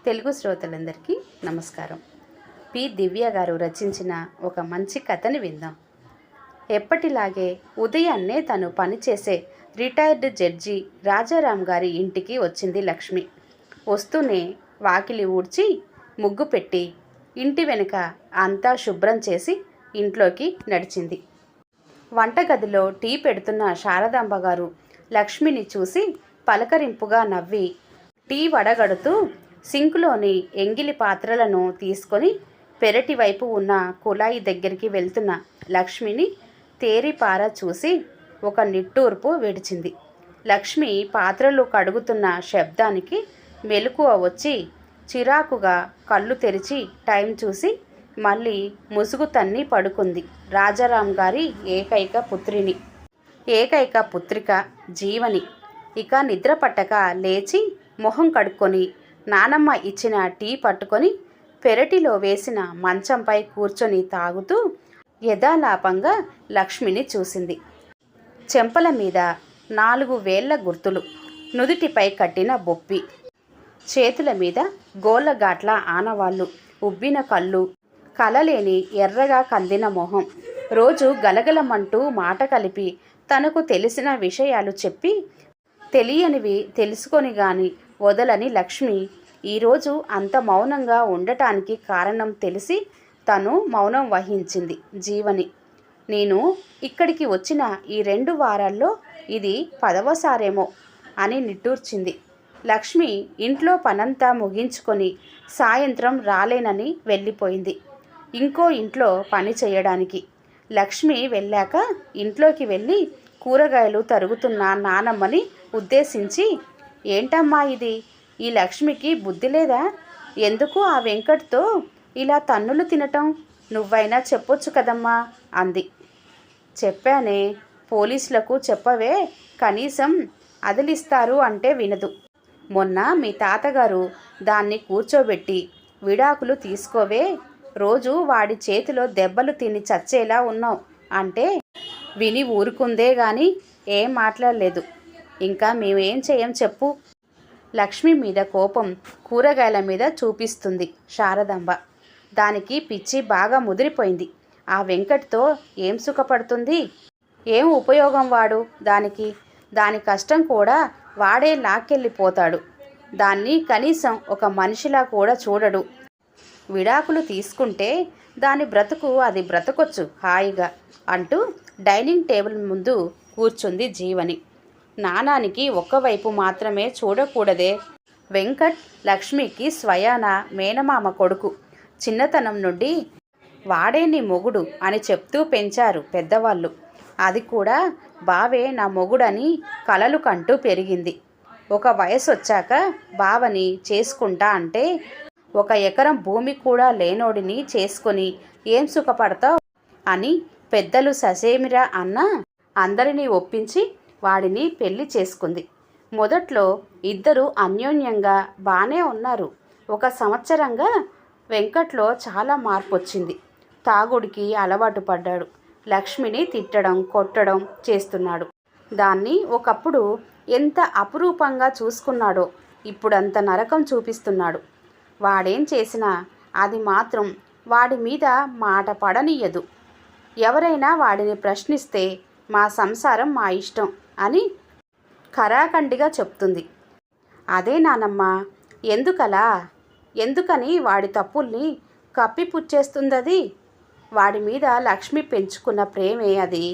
తెలుగు శ్రోతలందరికీ నమస్కారం. పి దివ్య గారు రచించిన ఒక మంచి కథని విందాం. ఎప్పటిలాగే ఉదయాన్నే తను పనిచేసే రిటైర్డ్ జడ్జి రాజారాం గారి ఇంటికి వచ్చింది లక్ష్మి. వస్తూనే వాకిలి ఊడ్చి ముగ్గు పెట్టి ఇంటి వెనుక అంతా శుభ్రం చేసి ఇంట్లోకి నడిచింది. వంటగదిలో టీ పెడుతున్న శారదాంబ గారు లక్ష్మిని చూసి పలకరింపుగా నవ్వి టీ వడగడుతూ సింకులోని ఎంగిలి పాత్రలను తీసుకొని పెరటి వైపు ఉన్న కుళాయి దగ్గరికి వెళ్తున్న లక్ష్మిని తేరిపార చూసి ఒక నిట్టూర్పు విడిచింది. లక్ష్మి పాత్రలు కడుగుతున్న శబ్దానికి మెలకువ వచ్చి చిరాకుగా కళ్ళు తెరిచి టైం చూసి మళ్ళీ ముసుగు తన్ని పడుకుంది. రాజారాం గారి ఏకైక పుత్రిక జీవని ఇక నిద్ర పట్టక లేచి మొహం కడుక్కొని నానమ్మ ఇచ్చిన టీ పట్టుకొని పెరటిలో వేసిన మంచంపై కూర్చొని తాగుతూ యథాలాపంగా లక్ష్మిని చూసింది. చెంపల మీద 4 వేళ్ల గుర్తులు, నుదుటిపై కట్టిన బొప్పి, చేతుల మీద గోళ్ళగాట్ల ఆనవాళ్ళు, ఉబ్బిన కళ్ళు, కలలేని ఎర్రగా కందిన మొహం. రోజు గలగలమంటూ మాట కలిపి తనకు తెలిసిన విషయాలు చెప్పి తెలియనివి తెలుసుకొని గాని వదలని లక్ష్మి ఈరోజు అంత మౌనంగా ఉండటానికి కారణం తెలిసి తను మౌనం వహించింది. జీవని, నేను ఇక్కడికి వచ్చిన ఈ 2 వారాల్లో ఇది 10వసారేమో అని నిట్టూర్చింది. లక్ష్మి ఇంట్లో పనంతా ముగించుకొని సాయంత్రం రాలేనని వెళ్ళిపోయింది ఇంకో ఇంట్లో పని చేయడానికి. లక్ష్మి వెళ్ళాక ఇంట్లోకి వెళ్ళి కూరగాయలు తరుగుతున్న నానమ్మని ఉద్దేశించి, ఏంటమ్మా ఇది, ఈ లక్ష్మికి బుద్ధి లేదా? ఎందుకు ఆ వెంకట్తో ఇలా తన్నులు తినటం? నువ్వైనా చెప్పొచ్చు కదమ్మా అంది. చెప్పానే, పోలీసులకు చెప్పవే, కనీసం అదిలిస్తారు అంటే వినదు. మొన్న మీ తాతగారు దాన్ని కూర్చోబెట్టి విడాకులు తీసుకోవే, రోజు వాడి చేతిలో దెబ్బలు తిని చచ్చేలా ఉన్నావు అంటే విని ఊరుకుందే గాని ఏం మాట్లాడలేదు. ఇంకా మేమేం చేయం చెప్పు. లక్ష్మి మీద కోపం కూరగాయల మీద చూపిస్తుంది శారదాంబ. దానికి పిచ్చి బాగా ముదిరిపోయింది. ఆ వెంకట్తో ఏం సుఖపడుతుంది? ఏం ఉపయోగం వాడు దానికి? దాని కష్టం కూడా వాడే లాక్కెళ్ళిపోతాడు. దాన్ని కనీసం ఒక మనిషిలా కూడా చూడడు. విడాకులు తీసుకుంటే దాని బ్రతుకు అది బ్రతకొచ్చు హాయిగా అంటూ డైనింగ్ టేబుల్ ముందు కూర్చుంది జీవని. నానానికి ఒక్కవైపు మాత్రమే చూడకూడదే. వెంకట్ లక్ష్మికి స్వయాన మేనమామ కొడుకు. చిన్నతనం నుండి వాడే నీ మొగుడు అని చెప్తూ పెంచారు పెద్దవాళ్ళు. అది కూడా బావే నా మొగుడని కలలు కంటూ పెరిగింది. ఒక వయసు వచ్చాక బావని చేసుకుంటా అంటే 1 ఎకరం భూమి కూడా లేనోడిని చేసుకొని ఏం సుఖపడతావు అని పెద్దలు ససేమిరా అన్నా అందరినీ ఒప్పించి వాడిని పెళ్లి చేసుకుంది. మొదట్లో ఇద్దరు అన్యోన్యంగా బానే ఉన్నారు. 1 సంవత్సరంగా వెంకట్లో చాలా మార్పు వచ్చింది. తాగుడికి అలవాటు పడ్డాడు. లక్ష్మిని తిట్టడం కొట్టడం చేస్తున్నాడు. దాన్ని ఒకప్పుడు ఎంత అపురూపంగా చూసుకున్నాడో ఇప్పుడంత నరకం చూపిస్తున్నాడు. వాడేం చేసినా అది మాత్రం వాడి మీద మాట పడనీయదు. ఎవరైనా వాడిని ప్రశ్నిస్తే మా సంసారం మా ఇష్టం అని ఖరాఖండిగా చెప్తుంది. అదే నానమ్మ, ఎందుకలా? ఎందుకని వాడి తప్పుల్ని కప్పిపుచ్చేస్తుందది? వాడి మీద లక్ష్మి పెంచుకున్న ప్రేమే అది.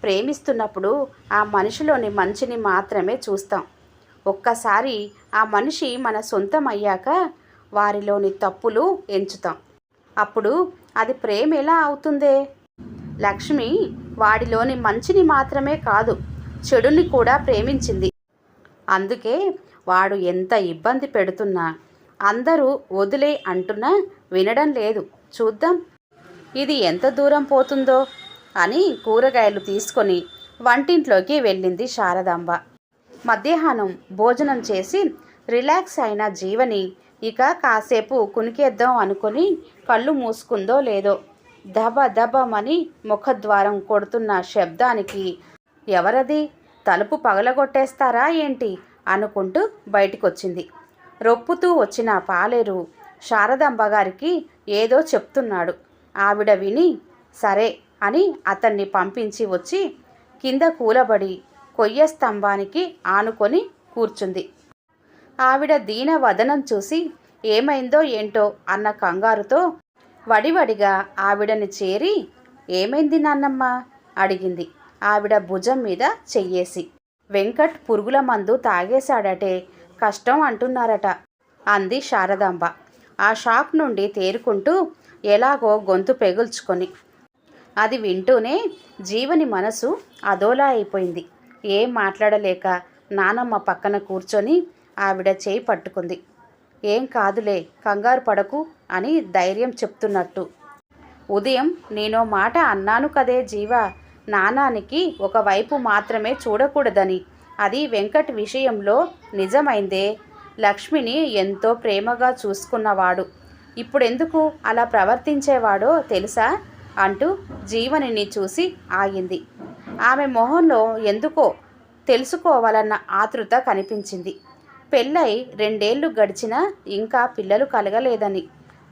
ప్రేమిస్తున్నప్పుడు ఆ మనిషిలోని మంచిని మాత్రమే చూస్తాం. ఒక్కసారి ఆ మనిషి మన సొంతం అయ్యాక వారిలోని తప్పులు ఎంచుతాం. అప్పుడు అది ప్రేమ ఎలా అవుతుందే? లక్ష్మి వాడిలోని మంచిని మాత్రమే కాదు, చెడుని కూడా ప్రేమించింది. అందుకే వాడు ఎంత ఇబ్బంది పెడుతున్నా అందరూ వదిలే అంటున్నా వినడం లేదు. చూద్దాం ఇది ఎంత దూరం పోతుందో అని కూరగాయలు తీసుకొని వంటింట్లోకి వెళ్ళింది శారదాంబ. మధ్యాహ్నం భోజనం చేసి రిలాక్స్ అయిన జీవని ఇక కాసేపు కునికేద్దాం అనుకొని కళ్ళు మూసుకుందో లేదో దబ దబమని ముఖద్వారం కొడుతున్న శబ్దానికి ఎవరది, తలుపు పగలగొట్టేస్తారా ఏంటి అనుకుంటూ బయటికొచ్చింది. రొప్పుతూ వచ్చిన పాలేరు శారదాంబ గారికి ఏదో చెప్తున్నాడు. ఆవిడ విని సరే అని అతన్ని పంపించి వచ్చి కింద కూలబడి కొయ్య స్తంభానికి ఆనుకొని కూర్చుంది. ఆవిడ దీన వదనం చూసి ఏమైందో ఏంటో అన్న కంగారుతో వడివడిగా ఆవిడని చేరి ఏమైంది నాన్నమ్మ అడిగింది ఆవిడ భుజం మీద చెయ్యేసి. వెంకట్ పురుగుల మందు తాగేశాడటే, కష్టం అంటున్నారట అంది శారదాంబ ఆ షాక్ నుండి తేరుకుంటూ ఎలాగో గొంతు పెగుల్చుకొని. అది వింటూనే జీవని మనసు అదోలా అయిపోయింది. ఏం మాట్లాడలేక నానమ్మ పక్కన కూర్చొని ఆవిడ చేయి పట్టుకుంది. ఏం కాదులే, కంగారు పడకు అని ధైర్యం చెప్తున్నట్టు. ఉదయం నేనో మాట అన్నాను కదే జీవా, నానానికి ఒకవైపు మాత్రమే చూడకూడదని. అది వెంకట్ విషయంలో నిజమైందే. లక్ష్మిని ఎంతో ప్రేమగా చూసుకున్నవాడు ఇప్పుడెందుకు అలా ప్రవర్తించేవాడో తెలుసా అంటూ జీవనిని చూసి ఆగింది. ఆమె మొహంలో ఎందుకో తెలుసుకోవాలన్న ఆతృత కనిపించింది. పెళ్ళై 2 ఏళ్ళు గడిచినా ఇంకా పిల్లలు కలగలేదని.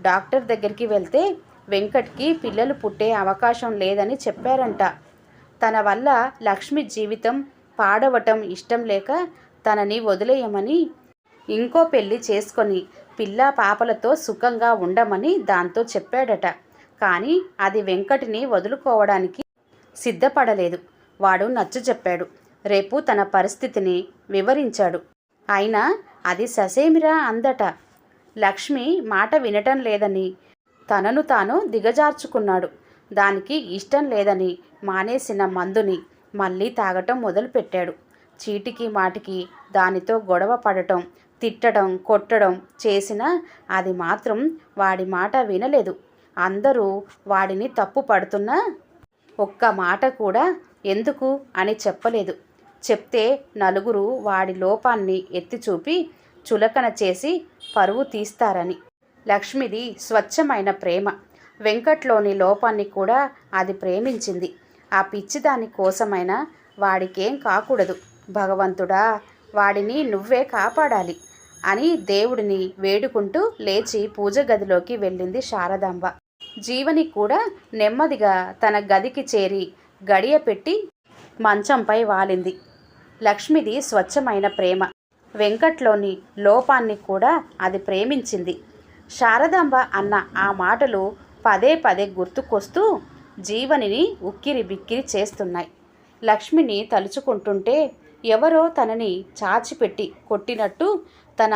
డాక్టర్ దగ్గరికి వెళ్తే వెంకట్కి పిల్లలు పుట్టే అవకాశం లేదని చెప్పారంట. తన వల్ల లక్ష్మి జీవితం పాడవటం ఇష్టం లేక తనని వదిలేయమని, ఇంకో పెళ్లి చేసుకొని పిల్ల పాపలతో సుఖంగా ఉండమని దాంతో చెప్పాడట. కానీ అది వెంకటిని వదులుకోవడానికి సిద్ధపడలేదు. వాడు నచ్చజెప్పాడు. రేపు తన పరిస్థితిని వివరించాడు. అయినా అది ససేమిరా అందట. లక్ష్మి మాట వినటం లేదని తనను తాను దిగజార్చుకున్నాడు. దానికి ఇష్టం లేదని మానేసిన మందుని మళ్ళీ తాగటం మొదలుపెట్టాడు. చీటికి మాటికి దానితో గొడవ పడటం, తిట్టడం, కొట్టడం చేసినా అది మాత్రం వాడి మాట వినలేదు. అందరూ వాడిని తప్పు పడుతున్నా ఒక్క మాట కూడా ఎందుకు అని చెప్పలేదు. చెప్తే నలుగురు వాడి లోపాన్ని ఎత్తిచూపి చులకన చేసి పరువు తీస్తారని. లక్ష్మిది స్వచ్ఛమైన ప్రేమ. వెంకట్లోని లోపాన్ని కూడా అది ప్రేమించింది. ఆ పిచ్చిదాని కోసమైనా వాడికేం కాకూడదు. భగవంతుడా, వాడిని నువ్వే కాపాడాలి అని దేవుడిని వేడుకుంటూ లేచి పూజ గదిలోకి వెళ్ళింది శారదాంబ. జీవని కూడా నెమ్మదిగా తన గదికి చేరి గడియ పెట్టి మంచంపై వాలింది. లక్ష్మిది స్వచ్ఛమైన ప్రేమ. వెంకట్లోని లోపాన్ని కూడా అది ప్రేమించింది. శారదాంబ అన్న ఆ మాటలు పదే పదే గుర్తుకొస్తూ జీవనిని ఉక్కిరి బిక్కిరి చేస్తున్నాయి. లక్ష్మిని తలుచుకుంటుంటే ఎవరో తనని చాచిపెట్టి కొట్టినట్టు, తన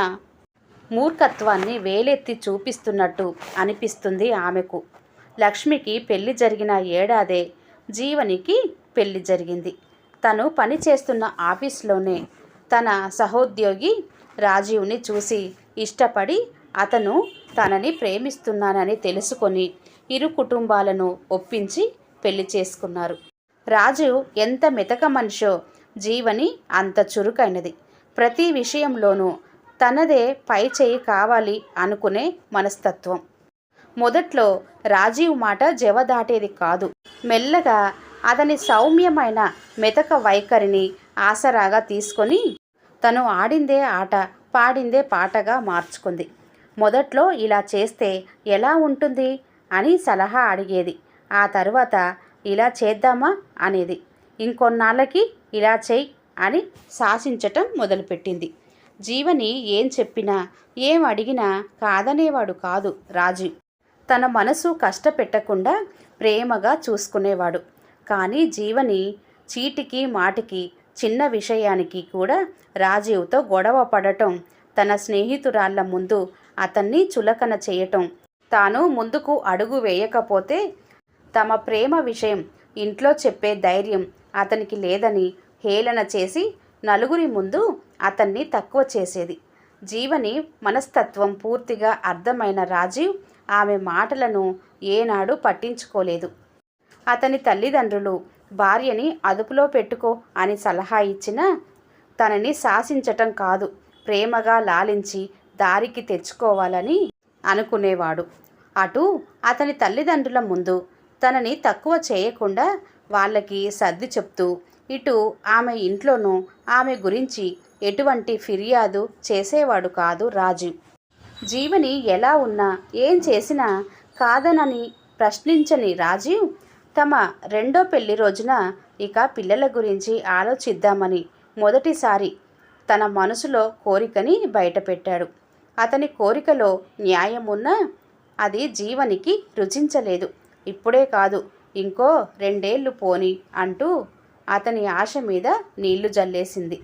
మూర్ఖత్వాన్ని వేలెత్తి చూపిస్తున్నట్టు అనిపిస్తుంది ఆమెకు. లక్ష్మికి పెళ్లి జరిగిన ఏడాదే జీవనికి పెళ్లి జరిగింది. తను పనిచేస్తున్న ఆఫీస్లోనే తన సహోద్యోగి రాజీవ్ని చూసి ఇష్టపడి అతను తనని ప్రేమిస్తున్నానని తెలుసుకొని ఇరు కుటుంబాలను ఒప్పించి పెళ్లి చేసుకున్నారు. రాజీవ్ ఎంత మెతక మనిషో జీవని అంత చురుకైనది. ప్రతి విషయంలోనూ తనదే పై చేయి కావాలి అనుకునే మనస్తత్వం. మొదట్లో రాజీవ్ మాట జవదాటేది కాదు. మెల్లగా అతని సౌమ్యమైన మెతక వైఖరిని ఆసరాగా తీసుకొని తను ఆడిందే ఆట, పాడిందే పాటగా మార్చుకుంది. మొదట్లో ఇలా చేస్తే ఎలా ఉంటుంది అని సలహా అడిగేది. ఆ తర్వాత ఇలా చేద్దామా అనేది. ఇంకొన్నాళ్ళకి ఇలా చెయ్యి అని శాసించటం మొదలుపెట్టింది. జీవని ఏం చెప్పినా ఏం అడిగినా కాదనేవాడు కాదు రాజీవ్. తన మనసు కష్టపెట్టకుండా ప్రేమగా చూసుకునేవాడు. కానీ జీవని చీటికి మాటికి చిన్న విషయానికి కూడా రాజీవ్తో గొడవ పడటం, తన స్నేహితురాళ్ల ముందు అతన్ని చులకన చేయటం, తాను ముందుకు అడుగు వేయకపోతే తమ ప్రేమ విషయం ఇంట్లో చెప్పే ధైర్యం అతనికి లేదని హేళన చేసి నలుగురి ముందు అతన్ని తక్కువ చేసేది. జీవని మనస్తత్వం పూర్తిగా అర్థమైన రాజీవ్ ఆమె మాటలను ఏనాడు పట్టించుకోలేదు. అతని తల్లిదండ్రులు భార్యని అదుపులో పెట్టుకో అని సలహా ఇచ్చినా తనని శాసించటం కాదు, ప్రేమగా లాలించి దారికి తెచ్చుకోవాలని అనుకునేవాడు. అటు అతని తల్లిదండ్రుల ముందు తనని తక్కువ చేయకుండా వాళ్ళకి సర్ది చెప్తూ, ఇటు ఆమె ఇంట్లోనూ ఆమె గురించి ఎటువంటి ఫిర్యాదు చేసేవాడు కాదు రాజీవ్. జీవని ఎలా ఉన్నా ఏం చేసినా కాదనని ప్రశ్నించని రాజీవ్ తమ రెండో పెళ్లి రోజున ఇక పిల్లల గురించి ఆలోచిద్దామని మొదటిసారి తన మనసులో కోరికని బయటపెట్టాడు. అతని కోరికలో న్యాయమున్నా అది జీవనికి రుచించలేదు. ఇప్పుడే కాదు, ఇంకో 2 ఏళ్ళు పోని అంటూ అతని ఆశ మీద నీళ్లు జల్లేసింది.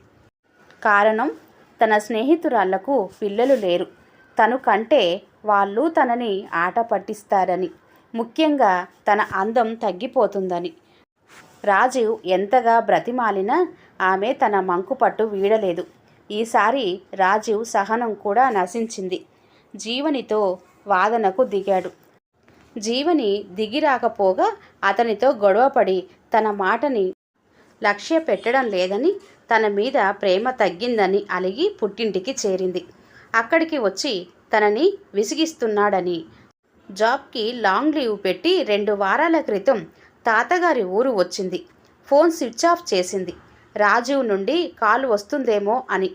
కారణం, తన స్నేహితురాళ్లకు పిల్లలు లేరు. తను కంటే వాళ్ళు తనని ఆట పట్టిస్తారని, ముఖ్యంగా తన అందం తగ్గిపోతుందని. రాజీవ్ ఎంతగా బ్రతిమాలినా ఆమె తన మంకుపట్టు వీడలేదు. ఈసారి రాజీవ్ సహనం కూడా నశించింది. జీవనితో వాదనకు దిగాడు. జీవని దిగిరాకపోగా అతనితో గొడవపడి తన మాటని లక్ష్య పెట్టడం లేదని, తన మీద ప్రేమ తగ్గిందని అలిగి పుట్టింటికి చేరింది. అక్కడికి వచ్చి తనని విసిగిస్తున్నాడని జాబ్కి లాంగ్ లీవ్ పెట్టి 2 వారాల క్రితం తాతగారి ఊరు వచ్చింది. ఫోన్ స్విచ్ ఆఫ్ చేసింది. రాజీవ్ నుండి కాల్ వస్తుందేమో అని.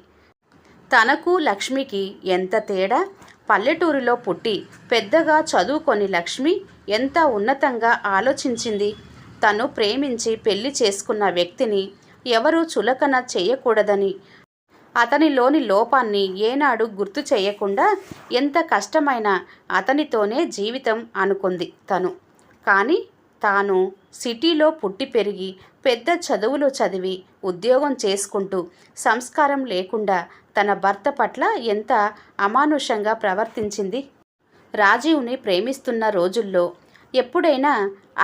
తనకు లక్ష్మికి ఎంత తేడా! పల్లెటూరులో పుట్టి పెద్దగా చదువుకొని లక్ష్మి ఎంత ఉన్నతంగా ఆలోచించింది. తను ప్రేమించి పెళ్లి చేసుకున్న వ్యక్తిని ఎవరూ చులకన చేయకూడదని, అతనిలోని లోపాన్ని ఏనాడు గుర్తు చేయకుండా ఎంత కష్టమైనా అతనితోనే జీవితం అనుకుంది తను. కానీ తాను సిటీలో పుట్టి పెరిగి పెద్ద చదువులు చదివి ఉద్యోగం చేసుకుంటూ సంస్కారం లేకుండా తన భర్త పట్ల ఎంత అమానుషంగా ప్రవర్తించింది. రాజీవ్ని ప్రేమిస్తున్న రోజుల్లో ఎప్పుడైనా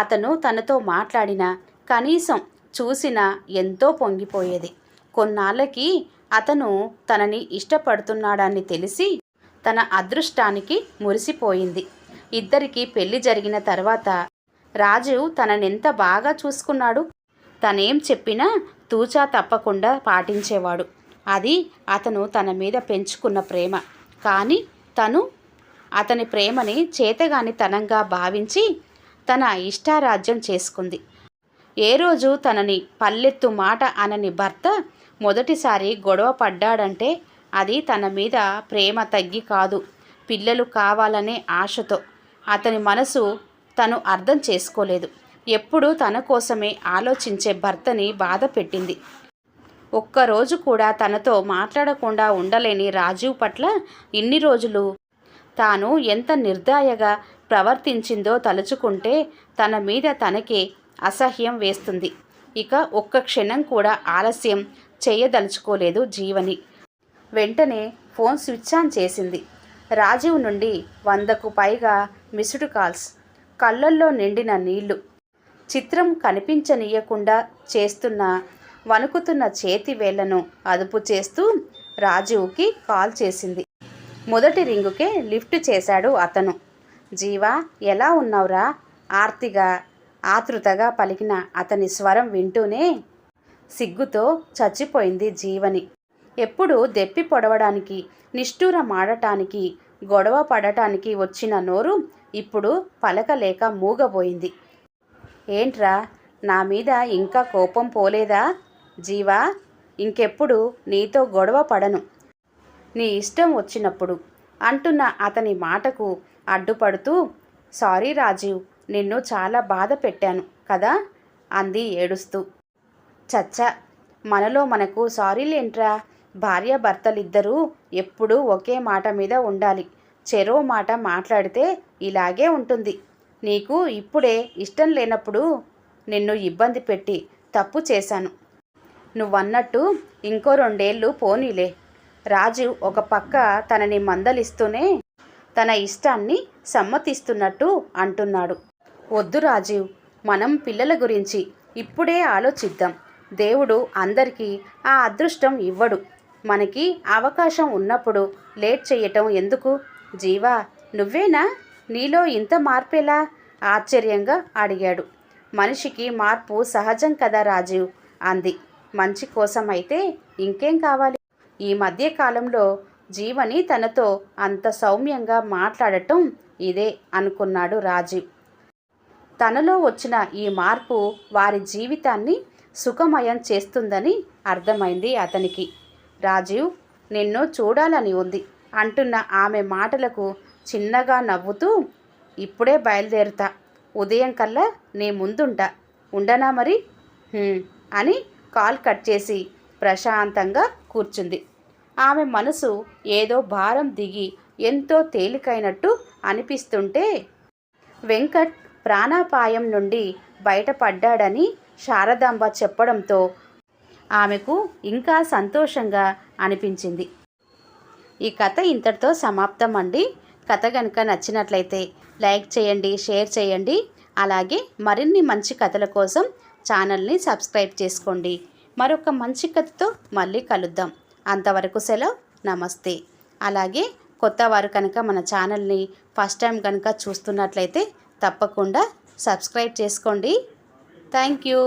అతను తనతో మాట్లాడినా, కనీసం చూసినా ఎంతో పొంగిపోయేది. కొన్నాళ్ళకి అతను తనని ఇష్టపడుతున్నాడని తెలిసి తన అదృష్టానికి మురిసిపోయింది. ఇద్దరికీ పెళ్లి జరిగిన తర్వాత రాజీవ్ తననెంత బాగా చూసుకున్నాడు. తనేం చెప్పినా తూచా తప్పకుండా పాటించేవాడు. అది అతను తన మీద పెంచుకున్న ప్రేమ. కానీ తను అతని ప్రేమని చేతగానితనంగా భావించి తన ఇష్టారాజ్యం చేసుకుంది. ఏ రోజు తనని పల్లెత్తు మాట అనని భర్త మొదటిసారి గొడవ పడ్డాడంటే అది తన మీద ప్రేమ తగ్గి కాదు, పిల్లలు కావాలనే ఆశతో. అతని మనసు తను అర్థం చేసుకోలేదు. ఎప్పుడూ తన కోసమే ఆలోచించే భర్తని బాధ పెట్టింది. ఒక్కరోజు కూడా తనతో మాట్లాడకుండా ఉండలేని రాజీవ్ పట్ల ఇన్ని రోజులు తాను ఎంత నిర్దయగా ప్రవర్తించిందో తలుచుకుంటే తన మీద తనకే అసహ్యం వేస్తుంది. ఇక ఒక్క క్షణం కూడా ఆలస్యం చేయదలుచుకోలేదు జీవని. వెంటనే ఫోన్ స్విచ్ ఆన్ చేసింది. రాజీవ్ నుండి 100కు పైగా మిస్డ్ కాల్స్. కళ్ళల్లో నిండిన నీళ్లు. చిత్రం కనిపించనీయకుండా చేస్తున్న వణుకుతున్న చేతి వేళ్లను అదుపు చేస్తూ రాజీవ్కి కాల్ చేసింది. మొదటి రింగుకే లిఫ్ట్ చేశాడు అతను. జీవా, ఎలా ఉన్నావురా? ఆతృతగా పలికిన అతని స్వరం వింటూనే సిగ్గుతో చచ్చిపోయింది జీవని. ఎప్పుడు దెప్పి పొడవడానికి, నిష్ఠూరమాడటానికి, గొడవ పడటానికి వచ్చిన నోరు ఇప్పుడు పలకలేక మూగబోయింది. ఏంట్రా, నా మీద ఇంకా కోపం పోలేదా? జీవా, ఇంకెప్పుడు నీతో గొడవ పడను, నీ ఇష్టం వచ్చినప్పుడు అంటున్న అతని మాటకు అడ్డుపడుతూ, సారీ రాజీవ్, నిన్ను చాలా బాధ పెట్టాను కదా అంది ఏడుస్తూ. చచ్చా, మనలో మనకు సారీలేంట్రా. భార్యాభర్తలిద్దరూ ఎప్పుడూ ఒకే మాట మీద ఉండాలి. చెరో మాట మాట్లాడితే ఇలాగే ఉంటుంది. నీకు ఇప్పుడే ఇష్టం లేనప్పుడు నిన్ను ఇబ్బంది పెట్టి తప్పు చేశాను. నువ్వన్నట్టు ఇంకో 2 ఏళ్ళు పోనీలే. రాజీవ్ ఒక పక్క తనని మందలిస్తూనే తన ఇష్టాన్ని సమ్మతిస్తున్నట్టు అంటున్నాడు. వద్దు రాజీవ్, మనం పిల్లల గురించి ఇప్పుడే ఆలోచిద్దాం. దేవుడు అందరికీ ఆ అదృష్టం ఇవ్వడు. మనకి అవకాశం ఉన్నప్పుడు లేట్ చేయటం ఎందుకు? జీవా, నువ్వేనా? నీలో ఇంత మార్పేలా? ఆశ్చర్యంగా అడిగాడు. మనిషికి మార్పు సహజం కదా రాజీవ్ అంది. మంచి కోసమైతే ఇంకేం కావాలి? ఈ మధ్య కాలంలో జీవని తనతో అంత సౌమ్యంగా మాట్లాడటం ఇదే అనుకున్నాడు రాజీవ్. తనలో వచ్చిన ఈ మార్పు వారి జీవితాన్ని సుఖమయం చేస్తుందని అర్థమైంది అతనికి. రాజీవ్, నిన్ను చూడాలని ఉంది అంటున్న ఆమె మాటలకు చిన్నగా నవ్వుతూ, ఇప్పుడే బయలుదేరుతా, ఉదయం కల్లా నీ ముందుంటా, ఉండనా మరి? అని కాల్ కట్ చేసి ప్రశాంతంగా కూర్చుంది. ఆమె మనసు ఏదో భారం దిగి ఎంతో తేలికైనట్టు అనిపిస్తుంటే, వెంకట్ ప్రాణాపాయం నుండి బయటపడ్డాడని శారదాంబ చెప్పడంతో ఆమెకు ఇంకా సంతోషంగా అనిపించింది. ఈ కథ ఇంతటితో సమాప్తం అండి. కథ కనుక నచ్చినట్లయితే లైక్ చేయండి, షేర్ చేయండి. అలాగే మరిన్ని మంచి కథల కోసం ఛానల్ని సబ్స్క్రైబ్ చేసుకోండి. మరొక మంచి కథతో మళ్ళీ కలుద్దాం. అంతవరకు సెలవు, నమస్తే. అలాగే కొత్త వారు కనుక మన ఛానల్ని ఫస్ట్ టైం కనుక చూస్తున్నట్లయితే తప్పకుండా సబ్స్క్రైబ్ చేసుకోండి. Thank you.